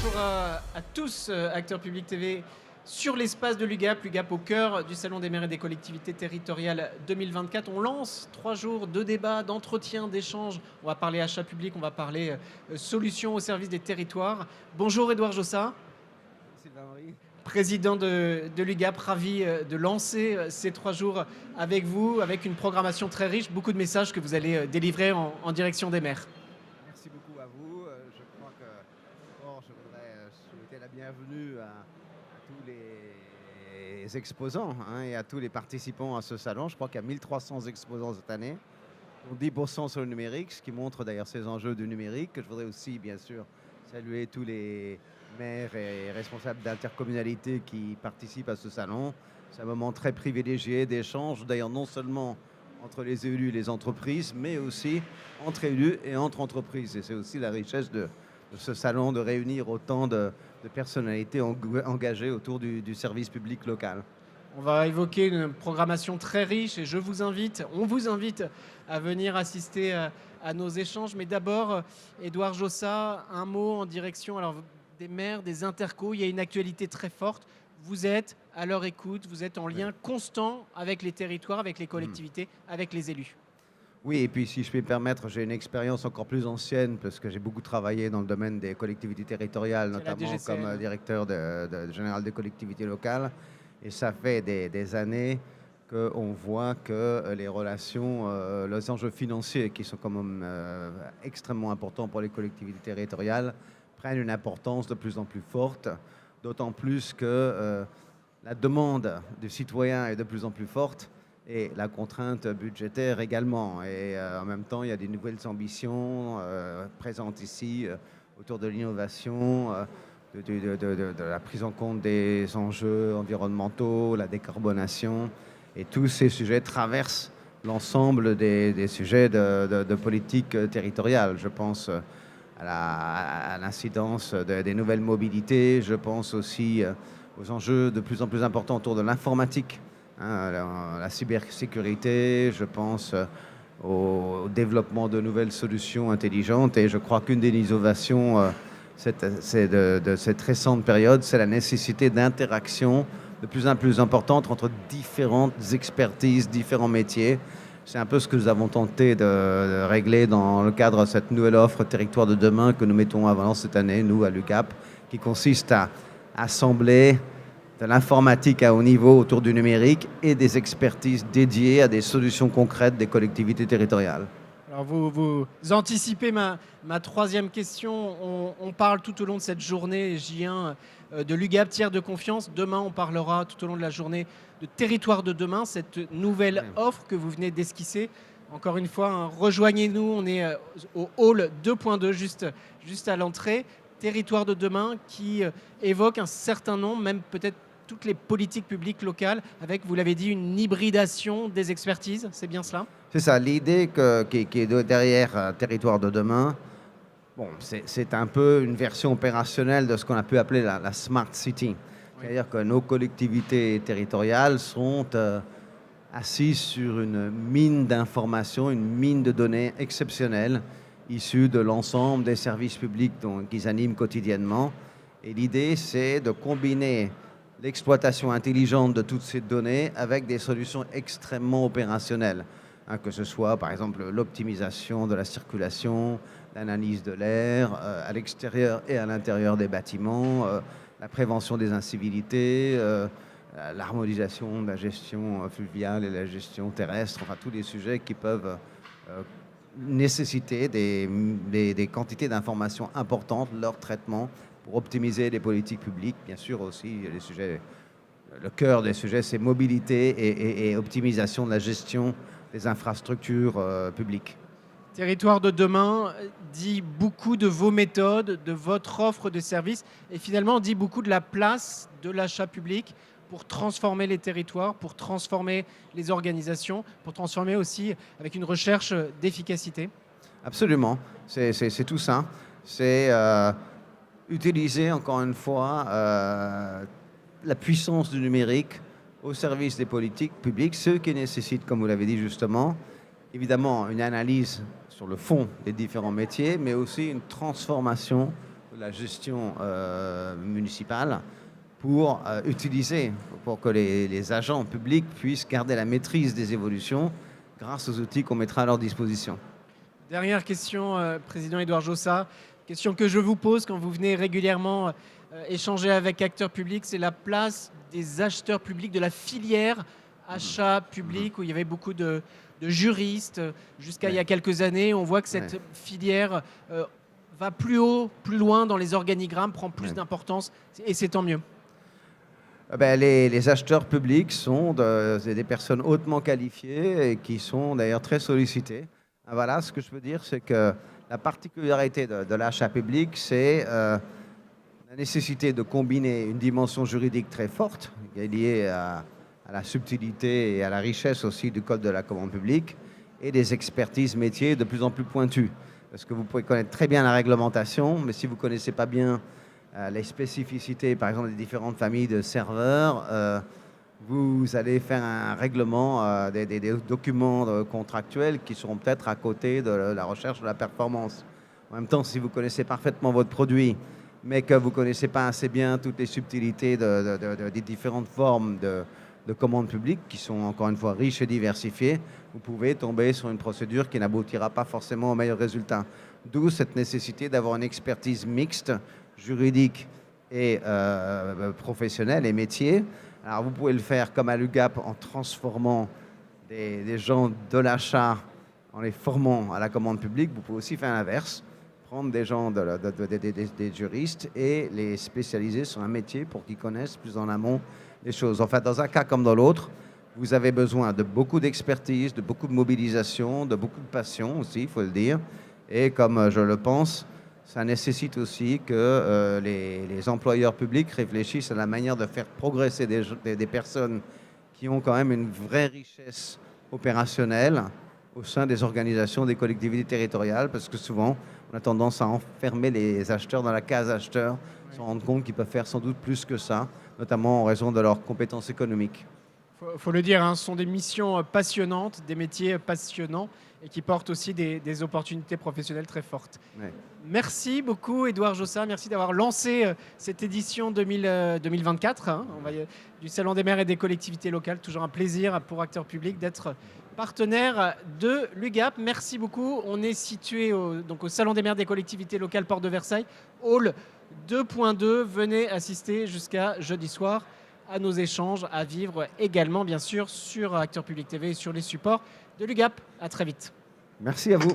bonjour à tous, acteurs publics TV sur l'espace de l'UGAP, l'UGAP au cœur du Salon des maires et des collectivités territoriales 2024. On lance 3 jours de débats, d'entretiens, d'échanges. On va parler achat public, on va parler solutions au service des territoires. Bonjour Édouard Jossa, Sylvain-Henri. président de l'UGAP, ravi de lancer ces 3 jours avec vous, avec une programmation très riche, beaucoup de messages que vous allez délivrer en direction des maires. Merci beaucoup à vous. Je crois que d'abord, je voudrais souhaiter la bienvenue à tous les exposants et à tous les participants à ce salon. Je crois qu'il y a 1300 exposants cette année, dont 10% sur le numérique, ce qui montre d'ailleurs ces enjeux du numérique. Je voudrais aussi, bien sûr, saluer tous les maires et responsables d'intercommunalités qui participent à ce salon. C'est un moment très privilégié d'échange, d'ailleurs non seulement entre les élus et les entreprises, mais aussi entre élus et entre entreprises. Et c'est aussi la richesse de ce salon, de réunir autant de personnalités engagées autour du service public local. On va évoquer une programmation très riche et on vous invite à venir assister à nos échanges. Mais d'abord, Édouard Jossa, un mot en direction des maires, des intercos. Il y a une actualité très forte. Vous êtes à leur écoute, vous êtes en lien constant avec les territoires, avec les collectivités, avec les élus. Oui, et puis si je puis me permettre, j'ai une expérience encore plus ancienne parce que j'ai beaucoup travaillé dans le domaine des collectivités territoriales, C'est la notamment DGCL. comme directeur général des collectivités locales. Et ça fait des années qu'on voit que les relations, les enjeux financiers qui sont quand même extrêmement importants pour les collectivités territoriales prennent une importance de plus en plus forte, d'autant plus que la demande du citoyen est de plus en plus forte et la contrainte budgétaire également. Et en même temps, il y a des nouvelles ambitions présentes ici autour de l'innovation, de la prise en compte des enjeux environnementaux, la décarbonation. Et tous ces sujets traversent l'ensemble des sujets de politique territoriale. Je pense à l'incidence des nouvelles mobilités. Je pense aussi aux enjeux de plus en plus importants autour de l'informatique, la cybersécurité. Je pense au développement de nouvelles solutions intelligentes. Et je crois qu'une des innovations de cette récente période, c'est la nécessité d'interaction de plus en plus importante entre différentes expertises, différents métiers. C'est un peu ce que nous avons tenté de régler dans le cadre de cette nouvelle offre Territoire de demain que nous mettons en avant cette année, nous, à l'UGAP, qui consiste à assembler de l'informatique à haut niveau autour du numérique et des expertises dédiées à des solutions concrètes des collectivités territoriales. Alors vous anticipez ma troisième question. On parle tout au long de cette journée J1 de l'UGAP, tiers de confiance. Demain, on parlera tout au long de la journée de Territoire de demain, cette nouvelle offre que vous venez d'esquisser. Encore une fois, rejoignez-nous, on est au hall 2.2, juste à l'entrée. Territoire de demain qui évoque un certain nombre, même peut-être toutes les politiques publiques locales, avec, vous l'avez dit, une hybridation des expertises. C'est bien cela ? C'est ça, l'idée qui est derrière Territoire de demain, c'est un peu une version opérationnelle de ce qu'on a pu appeler la Smart City. C'est-à-dire que nos collectivités territoriales sont assises sur une mine d'informations, une mine de données exceptionnelle, issue de l'ensemble des services publics qu'ils animent quotidiennement. Et l'idée, c'est de combiner l'exploitation intelligente de toutes ces données avec des solutions extrêmement opérationnelles. Que ce soit par exemple l'optimisation de la circulation, l'analyse de l'air à l'extérieur et à l'intérieur des bâtiments, la prévention des incivilités, l'harmonisation de la gestion fluviale et la gestion terrestre, enfin tous les sujets qui peuvent nécessiter des quantités d'informations importantes, leur traitement pour optimiser les politiques publiques. Bien sûr aussi, les sujets, le cœur des sujets, c'est mobilité et optimisation de la gestion des infrastructures publiques. Territoire de demain dit beaucoup de vos méthodes, de votre offre de services et finalement dit beaucoup de la place de l'achat public pour transformer les territoires, pour transformer les organisations, pour transformer aussi avec une recherche d'efficacité. Absolument, c'est tout ça. C'est utiliser encore une fois la puissance du numérique au service des politiques publiques, ce qui nécessite, comme vous l'avez dit justement, évidemment une analyse sur le fond des différents métiers, mais aussi une transformation de la gestion municipale pour utiliser, pour que les agents publics puissent garder la maîtrise des évolutions grâce aux outils qu'on mettra à leur disposition. Dernière question, Président Édouard Jossa. Question que je vous pose quand vous venez régulièrement échanger avec acteurs publics, c'est la place des acheteurs publics, de la filière achat public, où il y avait beaucoup de juristes. Jusqu'à il y a quelques années, on voit que cette filière va plus haut, plus loin dans les organigrammes, prend plus d'importance, et c'est tant mieux. Les acheteurs publics sont des personnes hautement qualifiées et qui sont d'ailleurs très sollicitées. Voilà, ce que je peux dire, c'est que la particularité de l'achat public, c'est la nécessité de combiner une dimension juridique très forte, qui est liée à la subtilité et à la richesse aussi du code de la commande publique, et des expertises métiers de plus en plus pointues. Parce que vous pouvez connaître très bien la réglementation, mais si vous ne connaissez pas bien les spécificités, par exemple, des différentes familles de serveurs, vous allez faire un règlement des documents contractuels qui seront peut-être à côté de la recherche de la performance. En même temps, si vous connaissez parfaitement votre produit, mais que vous ne connaissez pas assez bien toutes les subtilités des différentes formes de commandes publiques, qui sont encore une fois riches et diversifiées, vous pouvez tomber sur une procédure qui n'aboutira pas forcément au meilleur résultat. D'où cette nécessité d'avoir une expertise mixte, juridique et professionnelle et métier. Alors vous pouvez le faire comme à l'UGAP en transformant des gens de l'achat, en les formant à la commande publique. Vous pouvez aussi faire l'inverse, prendre des gens, des juristes et les spécialiser sur un métier pour qu'ils connaissent plus en amont les choses. Enfin, dans un cas comme dans l'autre, vous avez besoin de beaucoup d'expertise, de beaucoup de mobilisation, de beaucoup de passion aussi, il faut le dire. Et comme je le pense, ça nécessite aussi que les employeurs publics réfléchissent à la manière de faire progresser des personnes qui ont quand même une vraie richesse opérationnelle au sein des organisations des collectivités territoriales, parce que souvent, on a tendance à enfermer les acheteurs dans la case acheteur, sans rendre compte qu'ils peuvent faire sans doute plus que ça, notamment en raison de leurs compétences économiques. Il faut le dire, ce sont des missions passionnantes, des métiers passionnants et qui portent aussi des opportunités professionnelles très fortes. Ouais. Merci beaucoup, Édouard Jossa. Merci d'avoir lancé cette édition 2024 du Salon des maires et des collectivités locales. Toujours un plaisir pour acteurs publics d'être partenaire de l'UGAP. Merci beaucoup. On est situé au Salon des maires des collectivités locales Porte de Versailles, hall 2.2. Venez assister jusqu'à jeudi soir à nos échanges à vivre également, bien sûr, sur Acteurs Publics TV et sur les supports de l'UGAP. À très vite. Merci à vous.